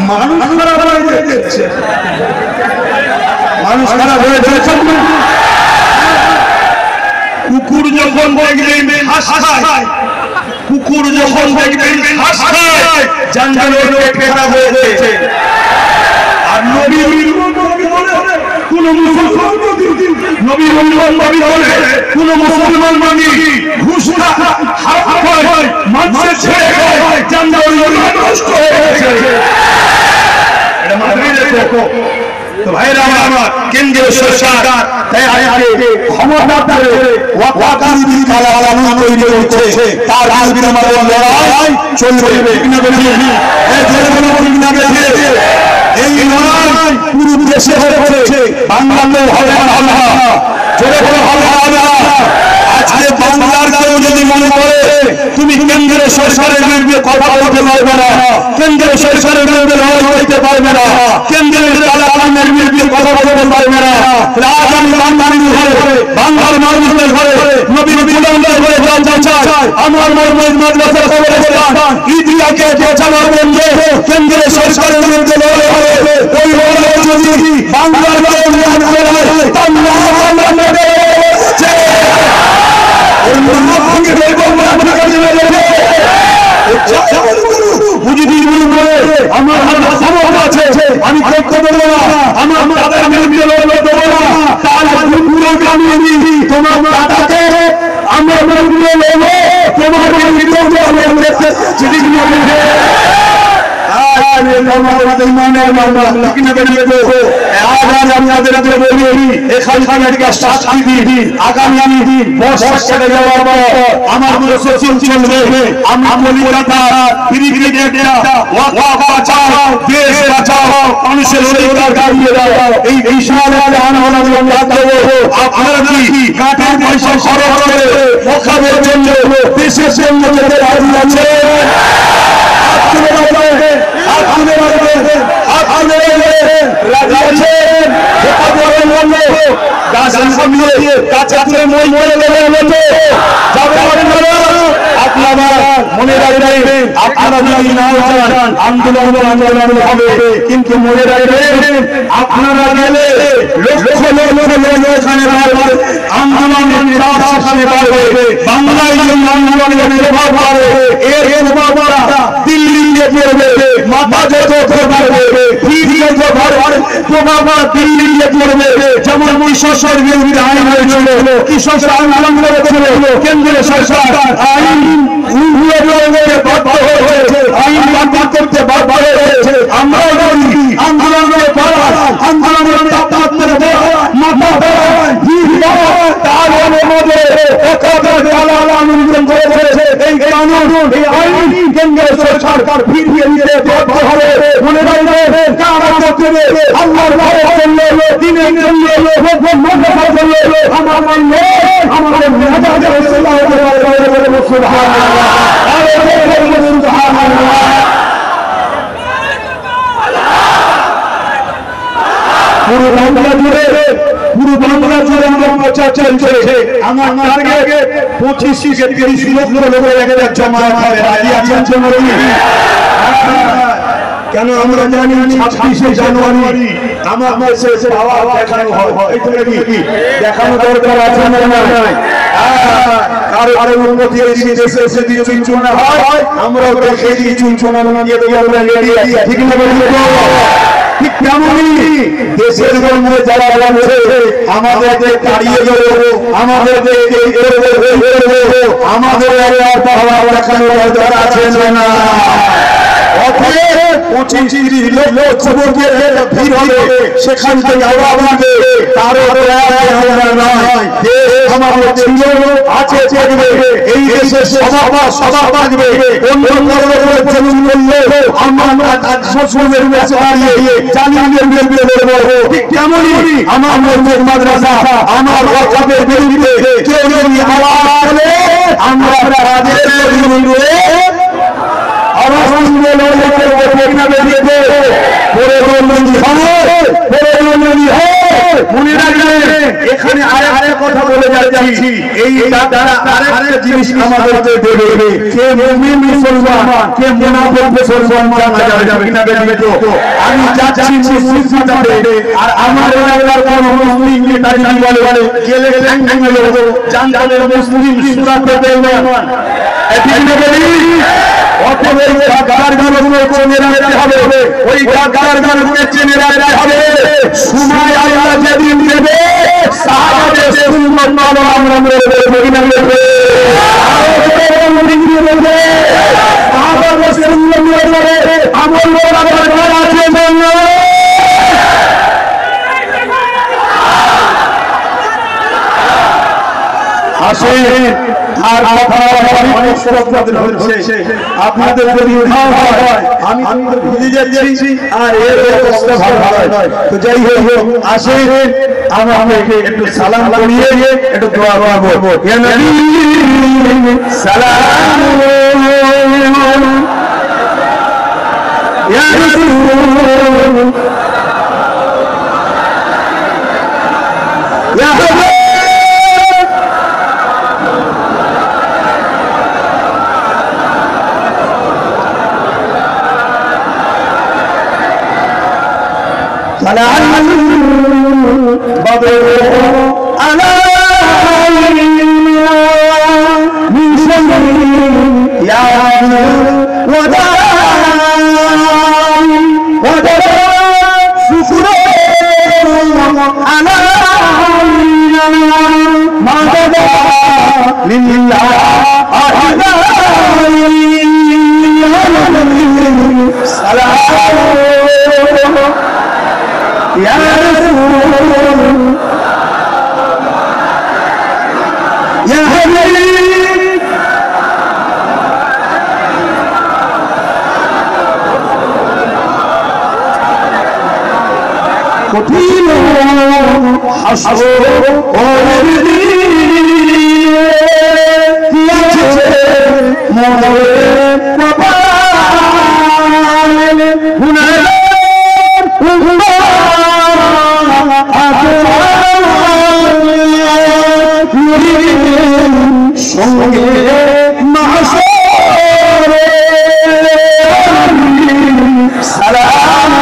মানুষ খারাপ হয়ে যাচ্ছে, মানুষ খারাপ হয়ে যাচ্ছে। কুকুর যখন দেখবেন ঘাস খায়, কুকুর যখন দেখবেন ঘাস খায়, জানবেন ওর পেট খারাপ হয়ে যাচ্ছে। আর নবী কোন মুসলমান নবী বলে কোন মুসলমান মানে ঘুষ খায়, মানুষের ছেড়ে খায়, জানবেন ওর নষ্ট হয়ে গেছে। এটা মাথায় রেখো তো ভাইরা আমার। কেন্দ্রীয় সরকার ক্ষমতা ওয়াকাবির কালাম তৈরি হচ্ছে, তার বিরুদ্ধে আমাদের লড়াই চলবে। এই লড়াই পুরো দেশে হচ্ছে, বাংলাতেও হবে না। আজকে বাংলার কেউ যদি মনে করে তুমি কেন্দ্রীয় সরকারের বিরুদ্ধে কথা বলতে পারবে না, কেন্দ্রীয় সরকারের বিরুদ্ধে লড়াই করতে পারবে না, কেন্দ্রের কালামের বিরুদ্ধে কথা বলতে পারবে না, আগামী বাংলার মানুষদের ঘরে নবীর বিলম্বের ঘরে জানতে চায় আমার মসজিদ মাদ্রাসার কবরস্থান ঈদগাহকে বোঝানোর জন্য কেন্দ্রীয় সরকারের বিরুদ্ধে লড়াই হবে। ওই লড়াই যদি বাংলার মানুষ লড়াই তার আমি করতে দেবো না, আমার দাদার বিরুদ্ধে লড়তে দেবো না, তোমার দাদাকে আমার বিরুদ্ধে লড়বো, তোমার আপনারা কি কাঠের পয়সা খরচ করে মোকাবের জন্য দেশের জন্য রাজি আছে? মনে রাখবেন আপনারা যদি না যান আন্দোলন হবে, কিন্তু মনে রাখবেন আপনারা গেলে লক্ষ এখানে আন্দোলনের বাংলায় জন্য আন্দোলনের প্রভাব পাবে, এর প্রভাবটা দিল্লিতে পড়বে, মাথা যত পড়বে প্রভাব দিল্লিতে পড়বে। যেমন কৃষকের বিরুদ্ধে আইন হয়েছিল, কৃষক আন্দোলন করেছিল, কেন্দ্রীয় সরকার আইন আইন করতে বাধ্য হয়েছে। আমরা আন্দোলনের আন্দোলনের এই কানুন এই আইন কেন্দ্রীয় সরকার ফিরিয়ে দিতে বাধ্য হবে। মনে রাখবেন কারা করতে আল্লাহর ভয় করলে দিনের জন্য আমার মানলে আমাদের পুরো বাংলা জুড়ে আমার প্রচার চলছে। আমার আগে 25-30 লক্ষ লোকের জমা হবে, রাজি আছেন? কেন আমরা জানি 26শে জানুয়ারি আমার দেশে পাওয়ার দেখানো হয়, দেখানো দরকার আছে না? নাই। আরো উন্নতি দেশে এসে দিয়ে চুনচুনা হয়, আমরাও দেখে দিই চুনচুনা নিয়ে দেবো, আমরা রেডি আছি, ঠিক না? ঠিক তেমনই দেশের জন্য যারা বলছে আমাদেরকে তাড়িয়ে দেবো, আমাদেরকে আমাদের পাওয়ার দেখানো দরকার আছে না? 25-30 লক্ষ যুবকের ভিড় হবে, সেখান থেকে আওয়াজ হবে, তারও নয়। আমাদের ছিল আছে থাকবে, এই দেশের সভা থাকবে, অন্য আমরা শ্বশুরের কাছে দাঁড়িয়ে জালিমের বিরুদ্ধে লড়বো। ঠিক তেমনই আমার মসজিদ মাদ্রাসা আমার ওয়াকফের বিরুদ্ধে কেউ যদি আওয়াজ করে আমরা তাদের বিরুদ্ধে মনে রাখবেন এখানে আরেকটা কথা বলে যাচ্ছি এই দাদা আরেকটা জিনিস আমাদেরকে দেবে কে মুমিন মুসলমান কে মুনাফিক মুসলমান জানা যাবে কিনা বেরিয়ে তো আমি যাচ্ছি মসজিদে আর আমার এলাকার কোন মুসলিম নেতা যদি বলে গেলে ঠ্যাং ভেঙে দেবো জানতালের মুসলিম সূরা পড়তে না ঠিক না বলি অতএব এই কারখানাগুলো চেনে রাখতে হবে ওই কারখানাগুলো চেনে রাখতে হবে সময় আল্লাহ যেদিন দেবে সাহাবাদের সুন্নাত মানো আমরা মদিনা বলবে সাহাবাদের সুন্নাত মানো আমল করার আছে না আসেন আর কথা অনেক শ্রদ্ধাদের হচ্ছে আপনাদের যদি হয় আমি তো ভুলে যাচ্ছি আর এর অবস্থা ভালো নয় তো যাই হোক আসেন আমাকে একটু সালাম করিয়ে একটু দোয়া করব ইয়া নবী সালাম ইয়া রাসূল ইয়া بدر علينا من شمر يا وداع شكر علينا ما بدا لله سلام يا رسول يا حبيب কঠিন হাসর ওরদি দিয়েছে মনে কপাল গুনাহ সঙ্গে মাহশরে সালাম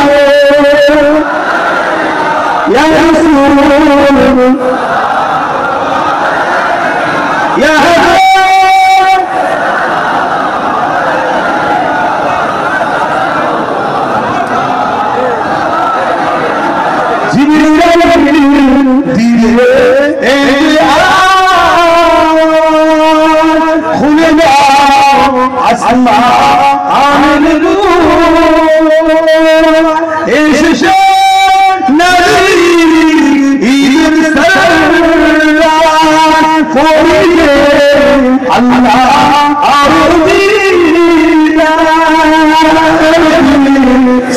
ইয়া রাসূল ইয়া হাবিব জিবরিল দিলে খুলে দাও আসমান এসে নবী ঈদ সালাম করিয়ে আল্লাহ আরদিনা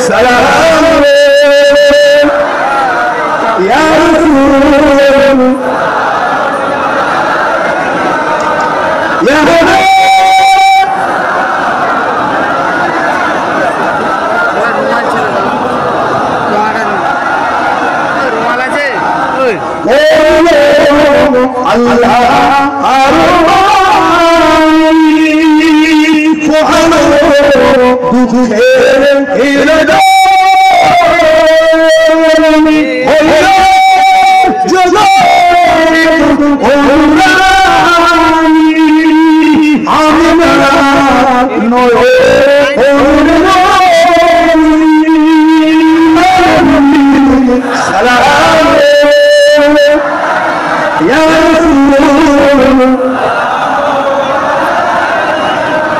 সালাম ইয়া রাসূল ইয়া আল্লাহ يا رسول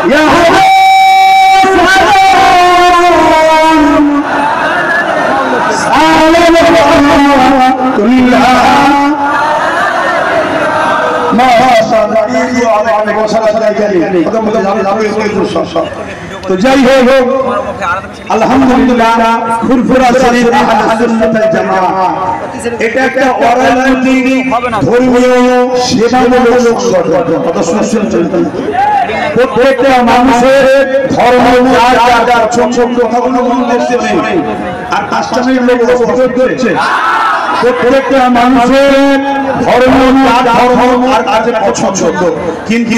يا তো যাই হোক আলহামদুলিল্লাহ ফুরফুরা শরীফ আহলে সুন্নাত ওয়াল জামাআহ এটা একটা অরাজনৈতিক ধর্মীয় সেবামূলক সংগঠন কত শুনছেন প্রত্যেকটা মানুষের ধর্ম যার ছোট ছোট কথাগুলো মনে দেখতে নেই আর 5টা মিনিট লোক বক্তব্য করছে প্রত্যেকটা মানুষের ধর্ম আর কাছে পছন্দ, কিন্তু